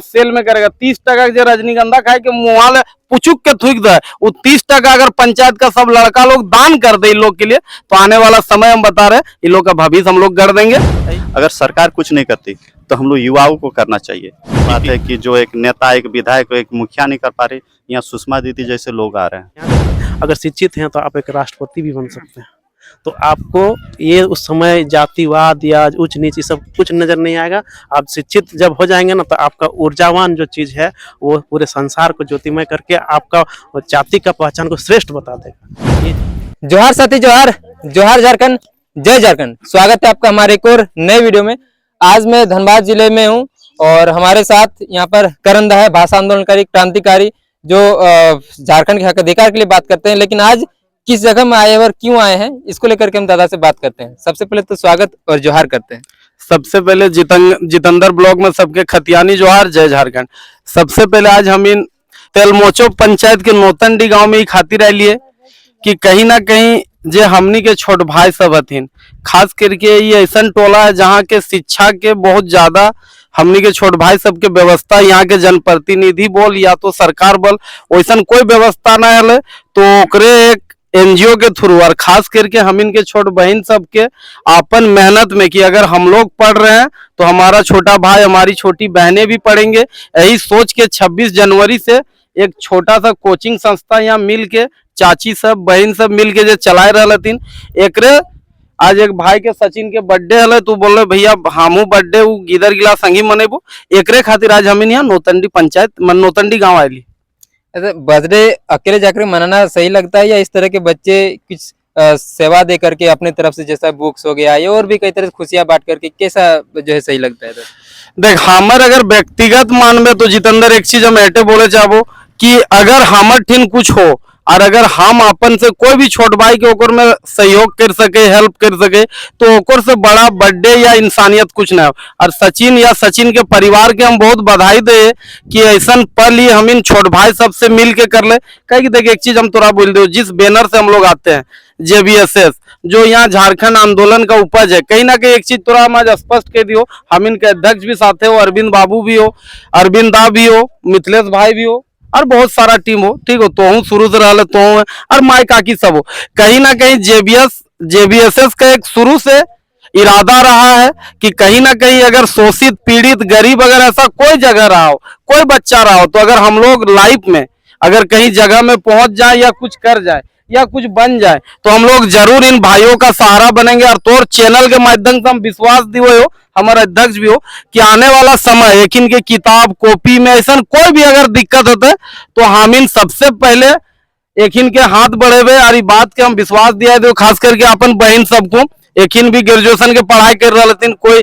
Cell में करेगा 30 जो रजनीगंधा खाए के मुँह पुचुक के थूक दे, वो 30 अगर पंचायत का सब लड़का लोग दान कर दे इन लोग के लिए, तो आने वाला समय हम बता रहे इन लोग का भविष्य हम लोग गढ़ देंगे। अगर सरकार कुछ नहीं करती तो हम लोग युवाओं को करना चाहिए। बात है कि जो एक नेता, एक विधायक, एक मुखिया नहीं कर पा रहे, यहाँ सुषमा दीदी जैसे लोग आ रहे हैं। अगर शिक्षित हैं तो आप एक राष्ट्रपति भी बन सकते हैं। तो आपको ये उस समय जातिवाद या उच्च नीच सब कुछ नजर नहीं आएगा। आप शिक्षित जब हो जाएंगे ना, तो आपका ऊर्जावान जो चीज है वो पूरे संसार को ज्योतिमय करके आपका जाति का पहचान को श्रेष्ठ बता देगा। जोहार साथी, जोहार जोहार झारखंड, जय झारखंड। स्वागत है आपका हमारे एक और नए वीडियो में। आज मैं धनबाद जिले में हूँ और हमारे साथ यहाँ पर करण दा है, भाषा आंदोलनकारी, क्रांतिकारी, जो झारखंड के हक अधिकार के लिए बात करते हैं। लेकिन आज किस जगह में आए और क्यों आए हैं, इसको लेकर के हम दादा से बात करते हैं। सबसे पहले तो स्वागत और जोहार करते हैं। सबसे पहले जितेंद्र ब्लॉक में सबके खतियानी जोहार, जय झारखंड। सबसे पहले आज हम इन तेलमोचो पंचायत के नौतंडी गांव में ही खातिर रह लिए कि कहीं ना कहीं जे हमनी के छोट भाई सब हथिन, खास करके ये ऐसा टोला है जहाँ के शिक्षा के बहुत ज्यादा हमनी के छोट भाई सबके व्यवस्था, यहाँ के जनप्रतिनिधि बोल या तो सरकार बोल वैसा कोई व्यवस्था ना है। तो ओकरे एक एनजीओ के थ्रू और खास करके हम इनके छोट बहन सबके अपन मेहनत में कि अगर हम लोग पढ़ रहे हैं तो हमारा छोटा भाई, हमारी छोटी बहनें भी पढ़ेंगे, यही सोच के 26 जनवरी से एक छोटा सा कोचिंग संस्था यहाँ मिल के चाची सब, बहन सब मिल के जो चलाए रहथिन। एकरे आज एक भाई के सचिन के बर्थडे हल, तो बोल भैया हमू बर्थडे गिदर गिला संगी मनेबो, एकरे खातिर आज हम यहाँ नौतंडी पंचायत नौतंडी गाँव आयली। बर्थडे अकेले जाकर मनाना सही लगता है या इस तरह के बच्चे कुछ सेवा दे करके अपने तरफ से, जैसा बुक्स हो गया या और भी कई तरह से खुशियां बांट करके, कैसा जो है सही लगता है? देख, हमर अगर व्यक्तिगत मानबे तो जितेंद्र एक चीज हम ऐटे बोले चाहबो कि अगर हमर ठिन कुछ हो और अगर हम अपन से कोई भी छोट भाई के ओकर में सहयोग कर सके, हेल्प कर सके, तो ओकर से बड़ा बर्थडे या इंसानियत कुछ ना हो। और सचिन या सचिन के परिवार के हम बहुत बधाई दे कि ऐसा पल ही हम इन छोट भाई सबसे मिल के कर ले। कहे कि देखिए एक चीज हम तोरा बोल दो, जिस बैनर से हम लोग आते हैं JBSS, जो यहाँ झारखंड आंदोलन का उपज है, कहीं ना कहीं एक चीज तोरा हम आज स्पष्ट कह दियो, हम इनके अध्यक्ष भी साथ हो, अरविंद बाबू भी हो, अरविंद दा भी हो, मिथिलेश भाई भी हो और बहुत सारा टीम हो, ठीक हो, तो हूँ शुरू से रहा तो हूँ और माई काकी सब हो। कहीं ना कहीं JBSS का एक शुरू से इरादा रहा है कि कहीं ना कहीं अगर शोषित, पीड़ित, गरीब अगर ऐसा कोई जगह रहा हो, कोई बच्चा रहा हो, तो अगर हम लोग लाइफ में अगर कहीं जगह में पहुंच जाए या कुछ कर जाए या कुछ बन जाए, तो हम लोग जरूर इन भाइयों का सहारा बनेंगे। और तोर चैनल के माध्यम से हम विश्वास दिए हो, हमारे अध्यक्ष भी हो, कि आने वाला समय एक इनके किताब कॉपी में ऐसा कोई भी अगर दिक्कत होता है तो हम इन सबसे पहले एक इनके हाथ बढ़े हुए और बात के हम विश्वास दिया दो। खास करके अपन बहन सबको, एक भी ग्रेजुएशन के पढ़ाई कर रहा, लेकिन कोई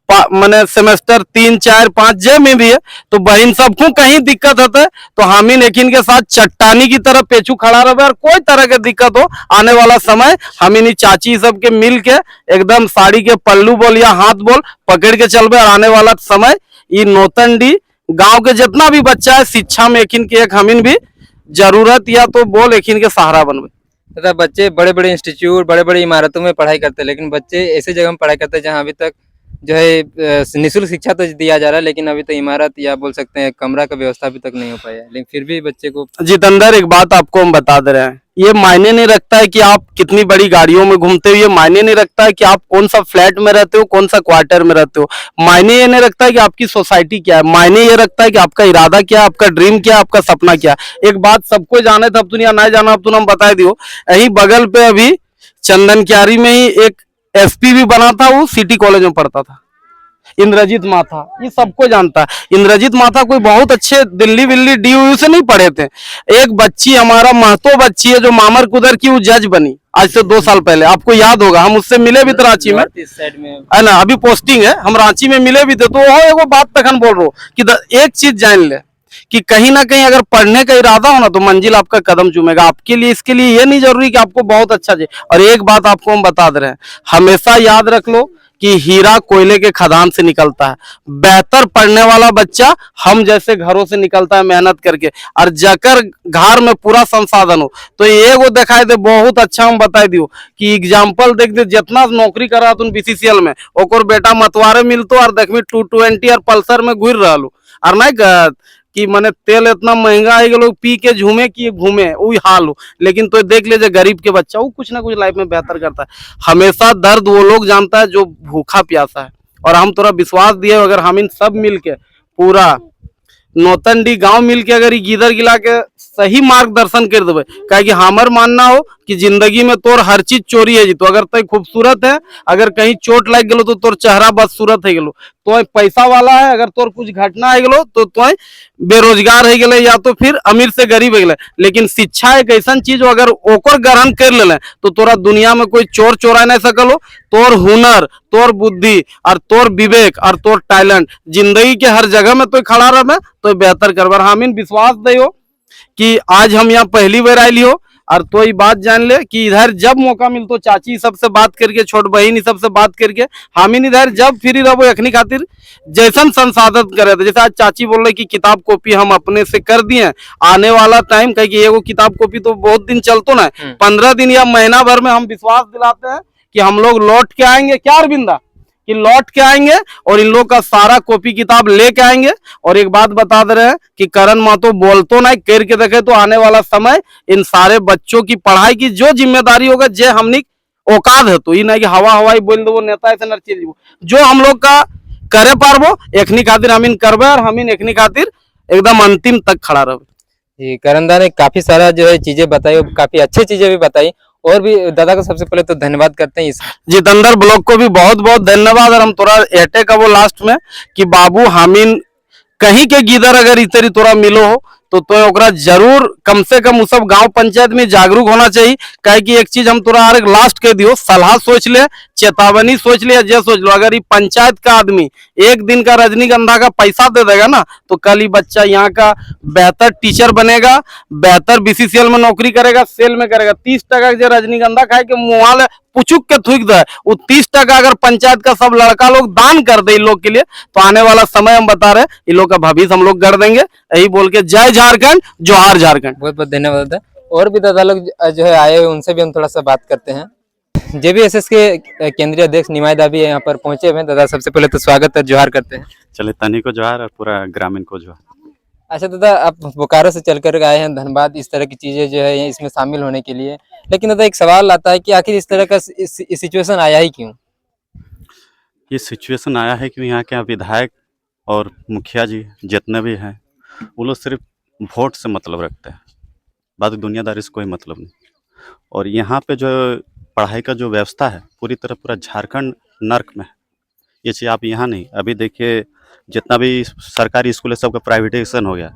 मैंने सेमेस्टर 3, 4, 5 जे में भी है, तो बहन सबको कहीं दिक्कत होता है तो हम इन एक के साथ चट्टानी की तरह पेछू खड़ा रहे। और कोई तरह के दिक्कत हो आने वाला समय हम इन चाची सबके मिल के एकदम साड़ी के पल्लू बोल या हाथ बोल पकड़ के चलबे। और आने वाला समय ये नौतंडी गांव के जितना भी बच्चा है, शिक्षा में एक हम भी जरूरत या तो बोल एक के सहारा बनबे। तथा बच्चे बड़े बड़े इंस्टीट्यूट, बड़े बड़े इमारतों में पढ़ाई करते हैं, लेकिन बच्चे ऐसे जगह में पढ़ाई करते हैं जहाँ अभी तक जो है निःशुल्क शिक्षा तो दिया जा रहा है, लेकिन अभी तो इमारत या बोल सकते हैं कमरा का व्यवस्था अभी तक नहीं हो पाया है। लेकिन फिर भी बच्चे को जितेंद्र एक बात आपको हम बता दे रहे हैं, ये मायने नहीं रखता है कि आप कितनी बड़ी गाड़ियों में घूमते हो, ये मायने नहीं रखता है कि आप कौन सा फ्लैट में रहते हो, कौन सा क्वार्टर में रहते हो, मायने ये नहीं रखता है कि आपकी सोसाइटी क्या है, मायने ये रखता है कि आपका इरादा क्या है, आपका ड्रीम क्या है, आपका सपना क्या है। एक बात सबको जाने था, अब तुम नहीं जाना, अब तुम हम बता दियो, यही बगल पे अभी चंदन क्यारी में ही एक SP भी बना था, वो सिटी कॉलेज में पढ़ता था, इंद्रजीत माथा, ये सबको जानता है। इंद्रजीत माथा कोई बहुत अच्छे दिल्ली DU से नहीं पढ़े थे। एक बच्ची हमारा महतो बच्ची है जो मामर कुदर की, वो जज बनी आज से 2 साल पहले, आपको याद होगा, हम उससे मिले भी थे रांची में, है ना, अभी पोस्टिंग है, हम रांची में मिले भी थे। तो वो एगो बात तखन बोल रहा हूँ कि एक चीज जान ले कि कहीं ना कहीं अगर पढ़ने का इरादा हो ना, तो मंजिल आपका कदम चूमेगा आपके लिए। इसके लिए ये नहीं जरूरी कि आपको बहुत अच्छा चाहिए। और एक बात आपको हम बता दे रहे हैं, हमेशा याद रख लो कि हीरा कोयले के खदान से निकलता है। बेहतर पढ़ने वाला बच्चा हम जैसे घरों से निकलता है मेहनत करके, और जकर घर में पूरा संसाधन हो तो ये वो दिखाई दे बहुत अच्छा। हम बताई दियो कि एग्जाम्पल देख दे, जितना नौकरी करा तुम BCCL में, ओकर बेटा मतवारे मिलतो और देखमी 220 और पल्सर में घूर रहा, और नहीं कहत कि माने तेल इतना महंगा है कि लोग पी के झूमे कि घूमे वही हाल हो। लेकिन तो देख लीजिए गरीब के बच्चा वो कुछ ना कुछ लाइफ में बेहतर करता है। हमेशा दर्द वो लोग जानता है जो भूखा प्यासा है। और हम थोड़ा विश्वास दिए अगर हम इन सब मिल के पूरा नौतनडी गांव मिल के अगर गीदर गिला के सही मार्गदर्शन कर देवे, क्या कि हमार मानना हो कि जिंदगी में तोर हर चीज चोरी है जी। तो अगर तय खूबसूरत है, अगर कहीं चोट लग गलो तो तोर चेहरा बदसूरत है गेलो, तो पैसा वाला है, अगर तोर कुछ घटना है गेलो तो बेरोजगार है गेले या तो फिर अमीर से गरीब है गेले। लेकिन शिक्षा एक ऐसा चीज हो, अगर ओकर ग्रहण कर ले तो तोरा दुनिया में कोई चोर चोरा नहीं सकलो। तोर हुनर, तोर बुद्धि और तोर विवेक और तोर टैलेंट जिंदगी के हर जगह में तो खड़ा रहे तो बेहतर करबर। हमीन विश्वास दो कि आज हम यहाँ पहली बार आई लियो और तो ये बात जान ले कि इधर जब मौका मिलतो चाची सबसे बात करके, छोट बहन सबसे बात करके, हमीन इधर जब फ्री रहो यखनी खातिर जैसन संसाधन करे थे। जैसे आज चाची बोल रहे कि किताब कॉपी हम अपने से कर दिए, आने वाला टाइम कहे कि एगो किताब कॉपी तो बहुत दिन चलतो ना, 15 दिन या महीना भर में हम विश्वास दिलाते हैं कि हम लोग लौट के आएंगे। क्या अरविंदा कि लौट के आएंगे और इन लोग का सारा कॉपी किताब लेके आएंगे। और एक बात बता दे रहे हैं कि करण महतो बोलतो नहीं करके देखे तो आने वाला समय इन सारे बच्चों की पढ़ाई की जो जिम्मेदारी होगा जे हमनी औकात है, तो ये नहीं कि हवा हवाई बोल दो नेता ऐसे न चीज जो हम लोग का करे पारबो एखनी खातिर हमीन करबे और हमीन एखनी खातिर एकदम अंतिम तक खड़ा रहे। जी, करंदा ने काफी सारा जो है चीजें बताई और काफी अच्छी चीजें भी बताई। और भी दादा को सबसे पहले तो धन्यवाद करते हैं। जितेंद्र ब्लॉक को भी बहुत बहुत धन्यवाद। और हम थोड़ा एटे का वो लास्ट में कि बाबू हमीन कहीं के गीदर अगर इस तरी तोरा मिलो हो तो ओकरा जरूर कम से कम उस सब गांव पंचायत में जागरूक होना चाहिए। कहे कि एक चीज हम तोरा और लास्ट कह दियो, सलाह सोच ले, चेतावनी सोच ले, जे सोच लो अगर ये पंचायत का आदमी एक दिन का रजनीगंधा का पैसा दे देगा ना तो कल ही बच्चा यहाँ का बेहतर टीचर बनेगा, बेहतर बीसीसीएल में नौकरी करेगा, सेल में करेगा। 30 टका जो रजनीगंधा खाए के मुँह पुचुक के थूक दे, वो 30 टका अगर पंचायत का सब लड़का लोग दान कर दे इन लोग के लिए तो आने वाला समय हम बता रहे इन लोग का भविष्य हम लोग गढ़ देंगे। यही बोल के जय झारखंड, जोहार झारखंड। बहुत बहुत धन्यवाद दादा। और भी दादा लोग जो है आए हुए उनसे भी हम थोड़ा सा बात करते हैं। जेबीएसएस के केंद्रीय अध्यक्ष निमायदा भी यहाँ पर पहुंचे हुए हैं। दादा सबसे पहले तो स्वागत है, जोहार करते हैं। चले तनी को जोहार और पूरा ग्रामीण को जोहार। अच्छा दादा, आप बोकारो से चल कर आए हैं धनबाद इस तरह की चीजें जो है इसमें शामिल होने के लिए, लेकिन दादा एक सवाल आता है कि आखिर इस तरह का सिचुएशन आया ही क्यों? ये सिचुएशन आया है कि यहाँ के विधायक और मुखिया जी जितने भी हैं वो लोग सिर्फ वोट से मतलब रखते हैं, बाकी दुनियादारी से कोई मतलब नहीं। और यहाँ पे जो पढ़ाई का जो व्यवस्था है पूरी तरह पूरा झारखंड नर्क में है। ये चीज़ आप यहाँ नहीं, अभी देखिए जितना भी सरकारी स्कूल है सबका प्राइवेटाइजेशन हो गया।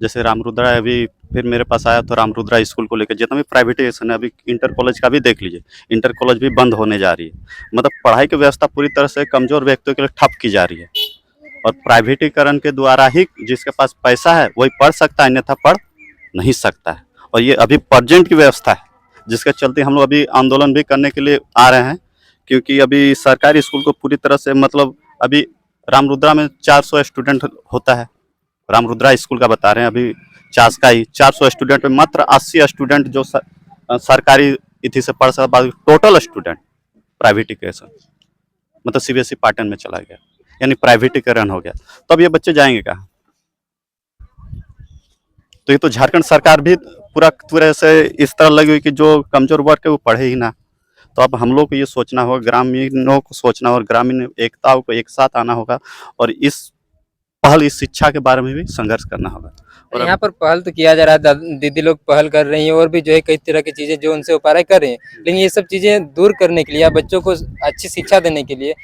जैसे रामरुद्रा अभी फिर मेरे पास आया तो रामरुद्रा स्कूल को लेकर जितना भी प्राइवेटाइजेशन है, अभी इंटर कॉलेज का भी देख लीजिए, इंटर कॉलेज भी बंद होने जा रही है। मतलब पढ़ाई की व्यवस्था पूरी तरह से कमजोर व्यक्तियों के लिए ठप की जा रही है। और प्राइवेटीकरण के द्वारा ही जिसके पास पैसा है वही पढ़ सकता है, अन्यथा पढ़ नहीं सकता है। और ये अभी प्रेजेंट की व्यवस्था है जिसके चलते हम लोग अभी आंदोलन भी करने के लिए आ रहे हैं, क्योंकि अभी सरकारी स्कूल को पूरी तरह से मतलब अभी रामरुद्रा में 400 स्टूडेंट होता है, रामरुद्रा स्कूल का बता रहे हैं, अभी चास का ही 400 स्टूडेंट में मात्र 80 स्टूडेंट जो सरकारी इति से पढ़ सकता, बाकी टोटल स्टूडेंट प्राइवेटिकेशन मतलब सीबीएसई पैटर्न में चला गया, यानी प्राइवेटीकरण हो गया। तो अब ये बच्चे जाएंगे कहाँ? तो ये तो झारखंड सरकार भी पूरा तरह से इस तरह लगी हुई कि जो कमजोर वर्ग है वो पढ़े ही ना। तो अब हम लोग को ये सोचना होगा, ग्रामीणों को सोचना और ग्रामीण एकताओं को एक साथ आना होगा और इस शिक्षा के बारे में भी संघर्ष करना होगा। और यहाँ पर पहल तो किया जा रहा है, दीदी लोग पहल कर रही हैं और भी जो है कई तरह की चीजें जो उनसे उपाय कर रहे हैं, लेकिन ये सब चीजें दूर करने के लिए या बच्चों को अच्छी शिक्षा देने के लिए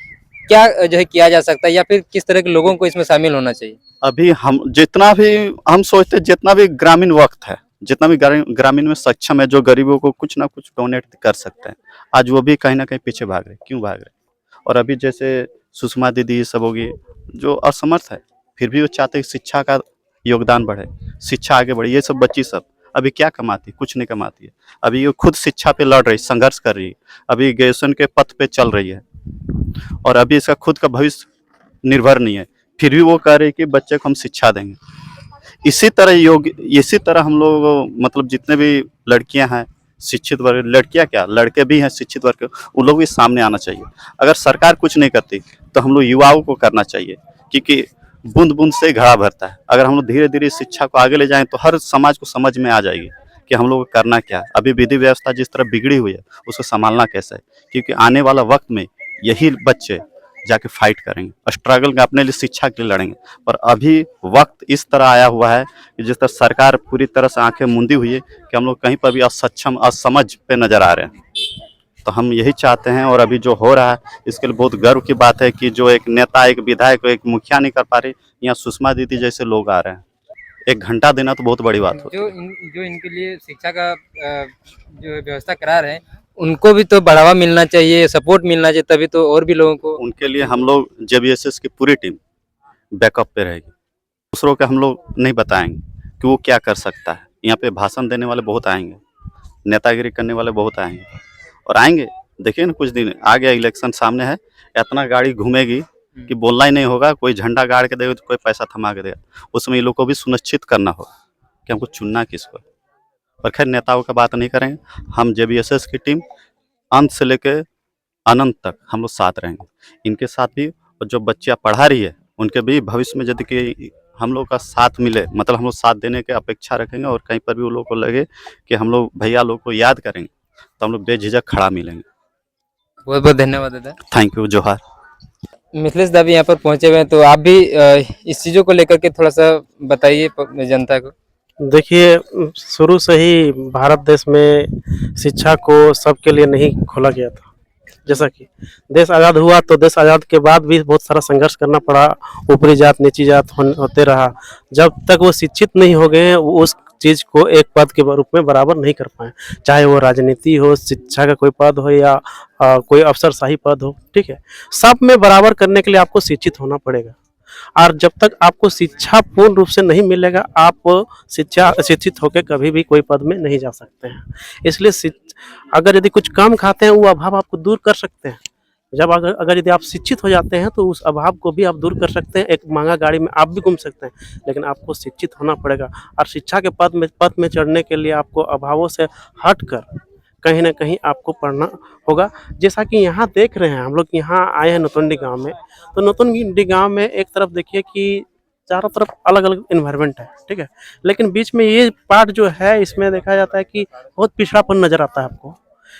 क्या जो है किया जा सकता है या फिर किस तरह के लोगों को इसमें शामिल होना चाहिए? अभी हम जितना भी हम सोचते जितना भी ग्रामीण वक्त है, जितना भी ग्रामीण में सक्षम है, जो गरीबों को कुछ ना कुछ डोनेट कर सकते हैं, आज वो भी कहीं ना कहीं पीछे भाग रहे। क्यों भाग रहे? और अभी जैसे सुषमा दीदी सब होगी जो असमर्थ है फिर भी वो चाहते हैं शिक्षा का योगदान बढ़े, शिक्षा आगे बढ़े। ये सब बच्ची सब अभी क्या कमाती? कुछ नहीं कमाती है। अभी ये खुद शिक्षा पे लड़ रही, संघर्ष कर रही है, अभी ग्रेजुएशन के पथ पे चल रही है और अभी इसका खुद का भविष्य निर्भर नहीं है, फिर भी वो कह रही है कि बच्चे को हम शिक्षा देंगे। इसी तरह हम लोग मतलब जितने भी लड़कियां हैं शिक्षित वर्ग, लड़कियां क्या लड़के भी हैं शिक्षित वर्ग, उन लोग भी सामने आना चाहिए। अगर सरकार कुछ नहीं करती तो हम लोग युवाओं को करना चाहिए, क्योंकि बूंद बूंद से ही घड़ा भरता है। अगर हम लोग धीरे धीरे इस शिक्षा को आगे ले जाएं तो हर समाज को समझ में आ जाएगी कि हम लोग को करना क्या है। अभी विधि व्यवस्था जिस तरह बिगड़ी हुई है उसको संभालना कैसा है, क्योंकि आने वाला वक्त में यही बच्चे जाके फाइट करेंगे, स्ट्रगल में अपने लिए शिक्षा के लिए लड़ेंगे। पर अभी वक्त इस तरह आया हुआ है कि जिस तरह सरकार पूरी तरह से आंखें मूंदी हुई है कि हम लोग कहीं पर भी असक्षम असमझ पे नजर आ रहे हैं। तो हम यही चाहते हैं, और अभी जो हो रहा है इसके लिए बहुत गर्व की बात है कि जो एक नेता, एक विधायक, एक मुखिया नहीं कर पा रहे, यहाँ सुषमा दीदी जैसे लोग आ रहे हैं। 1 घंटा देना तो बहुत बड़ी बात होती है। जो इनके लिए शिक्षा का जो व्यवस्था करा रहे हैं उनको भी तो बढ़ावा मिलना चाहिए, सपोर्ट मिलना चाहिए, तभी तो और भी लोगों को। उनके लिए हम लोग JBSS की पूरी टीम बैकअप पे रहेगी। दूसरों के हम लोग नहीं बताएंगे कि वो क्या कर सकता है। यहाँ पे भाषण देने वाले बहुत आएंगे, नेतागिरी करने वाले बहुत आएंगे, और आएंगे। देखिए ना, कुछ दिन आ गया, इलेक्शन सामने है, इतना गाड़ी घूमेगी कि बोलना ही नहीं होगा। कोई झंडा गाड़ के देगा तो कोई पैसा थमा के देगा। उसमें ये लोग को भी सुनिश्चित करना होगा कि हमको चुनना किसको। पर खैर, नेताओं का बात नहीं करेंगे। हम JBSS की टीम अंत से लेके अनंत तक हम लोग साथ रहेंगे, इनके साथ भी। और जो बच्चियाँ पढ़ा रही है उनके भी भविष्य में यदि कि हम लोग का साथ मिले, मतलब हम लोग साथ देने की अपेक्षा रखेंगे, और कहीं पर भी वो लोग को लगे कि हम लोग भैया लोग को याद करेंगे तो हम लोग बेझिझक खड़ा मिलेंगे। बहुत बहुत धन्यवाद दादा। थैंक यू, जोहार। मिथिलेश दा भी यहाँ पर पहुंचे हुए हैं, तो आप भी इस चीजों को लेकर के थोड़ा सा बताइए जनता को। देखिए, शुरू से ही भारत देश में शिक्षा को सबके लिए नहीं खोला गया था। जैसा कि देश आज़ाद हुआ तो देश आज़ाद के बाद भी बहुत सारा संघर्ष करना पड़ा, ऊपरी जात नीची जात होते रहा। जब तक वो शिक्षित नहीं हो गए वो उस चीज़ को एक पद के रूप में बराबर नहीं कर पाए, चाहे वो राजनीति हो, शिक्षा का कोई पद हो, या कोई अफसरशाही पद हो। ठीक है, सब में बराबर करने के लिए आपको शिक्षित होना पड़ेगा। और जब तक आपको शिक्षा पूर्ण रूप से नहीं मिलेगा, आप शिक्षित होकर कभी भी कोई पद में नहीं जा सकते हैं। इसलिए अगर यदि कुछ कम खाते हैं, वो अभाव आपको दूर कर सकते हैं। जब अगर यदि आप शिक्षित हो जाते हैं तो उस अभाव को भी आप दूर कर सकते हैं। एक महंगा गाड़ी में आप भी घूम सकते हैं, लेकिन आपको शिक्षित होना पड़ेगा। और शिक्षा के पद में चढ़ने के लिए आपको अभावों से हट कर कहीं ना कहीं आपको पढ़ना होगा। जैसा कि यहाँ देख रहे हैं, हम लोग यहाँ आए हैं नौतुंडी गांव में। तो नौतुंडी गांव में एक तरफ देखिए कि चारों तरफ अलग अलग इन्वायरमेंट है, ठीक है, लेकिन बीच में ये पार्ट जो है, इसमें देखा जाता है कि बहुत पिछड़ापन नजर आता है आपको।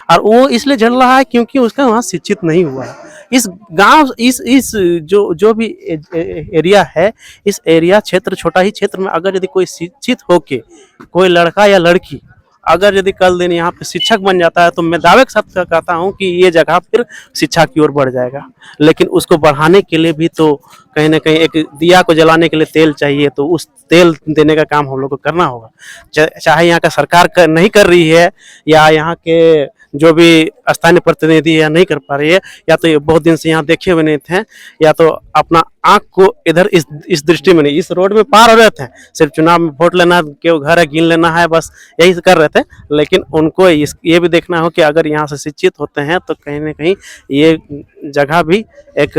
और वो इसलिए झेल रहा है क्योंकि उसका वहाँ शिक्षित नहीं हुआ है। इस गांव इस जो भी एरिया है, इस एरिया क्षेत्र, छोटा ही क्षेत्र में अगर यदि कोई शिक्षित होके कोई लड़का या लड़की अगर यदि कल दिन यहाँ पे शिक्षक बन जाता है, तो मैं दावे के साथ कहता हूँ कि ये जगह फिर शिक्षा की ओर बढ़ जाएगा। लेकिन उसको बढ़ाने के लिए भी तो कहीं ना कहीं एक दिया को जलाने के लिए तेल चाहिए, तो उस तेल देने का काम हम लोग को करना होगा। चाहे यहाँ का सरकार नहीं कर रही है, या यहाँ के जो भी स्थानीय प्रतिनिधि है नहीं कर पा रही है, या तो ये बहुत दिन से यहाँ देखे हुए नहीं थे, या तो अपना आंख को इधर इस दृष्टि में नहीं, इस रोड में पार हो रहे थे, सिर्फ चुनाव में वोट लेना, क्यों घर है गिन लेना है, बस यही कर रहे थे। लेकिन उनको ये भी देखना हो कि अगर यहाँ से शिक्षित होते हैं तो कहीं ना कहीं ये जगह भी एक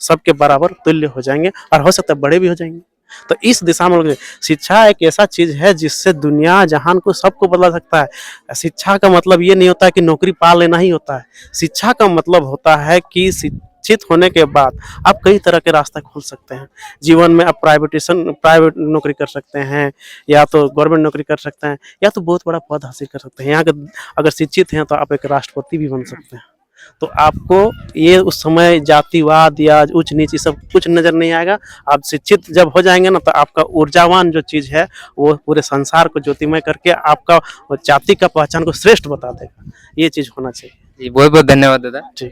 सबके बराबर तुल्य हो जाएंगे, और हो सकता है बड़े भी हो जाएंगे। तो इस दिशा में शिक्षा एक ऐसा चीज है जिससे दुनिया जहान को सबको बदला सकता है। शिक्षा का मतलब ये नहीं होता है कि नौकरी पा लेना ही होता है। शिक्षा का मतलब होता है कि शिक्षित होने के बाद आप कई तरह के रास्ते खोल सकते हैं जीवन में। आप प्राइवेट नौकरी कर सकते हैं, या तो गवर्नमेंट नौकरी कर सकते हैं, या तो बहुत बड़ा पद हासिल कर सकते हैं। यहाँ के अगर शिक्षित हैं तो आप एक राष्ट्रपति भी बन सकते हैं। तो आपको ये उस समय जातिवाद या उच्च नीच सब कुछ नजर नहीं आएगा। आप शिक्षित जब हो जाएंगे ना, तो आपका ऊर्जावान जो चीज है वो पूरे संसार को ज्योतिमय करके आपका जाति का पहचान को श्रेष्ठ बता देगा। ये चीज होना चाहिए। जी, बहुत बहुत धन्यवाद दादा। जी,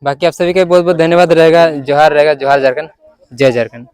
बाकी आप सभी का बहुत बहुत धन्यवाद रहेगा। जोहार रहेगा, जोहार झारखंड, जय झारखंड।